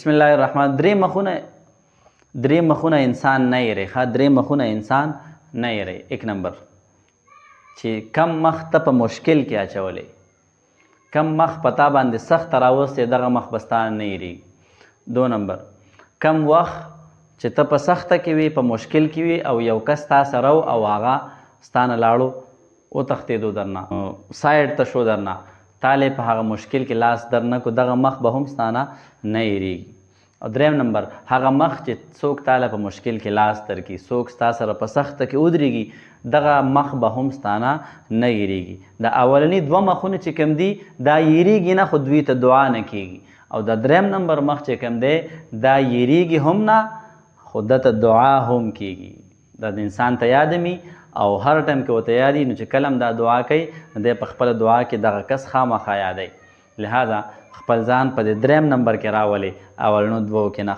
بسم الله الرحمن درې مخونه انسان نه یری درې مخونه انسان نه یری. 1 نمبر چې کم مخ ته په مشکل کې اچولی، کم مخ پتا باندې سخت راوستی دغه مخ بستانه نه یریږي. 2 نمبر کم وخت چې ته په سخته کې وي، په مشکل کې وي او یو کس تا سره او هغه ستانه لاړو وتښتېدو درنه، سایډ ته شو درنه، تالی په هغه مشکل کې لاس درنه کو، دغه مخ به هم ستانه نه یریږي. او 3 نمبر هغه مخ چې څوک تاله په مشکل کې لاس درکړي، څوک ستا سره په سخته کې ودرېږي، دغه مخ به هم ستانه نه یریږي. د اولني 2 مخونه چې کوم دي دا یریږي نه، خو دوی ته دعا نه کیږي. او د 3 نمبر مخ چې کوم دی دا یریږي هم نه، خو دته دعا هم کیږي. دا د انسان ته یادمي او هر ټایم کې ورته یادي، نو چې کله هم دا دعا کوي نو دی په خپله دعا کې دغه کس خامخا یادوي. لہذا خپل ځان په د 3 نمبر کې راولي، اولنو 2 کې نه.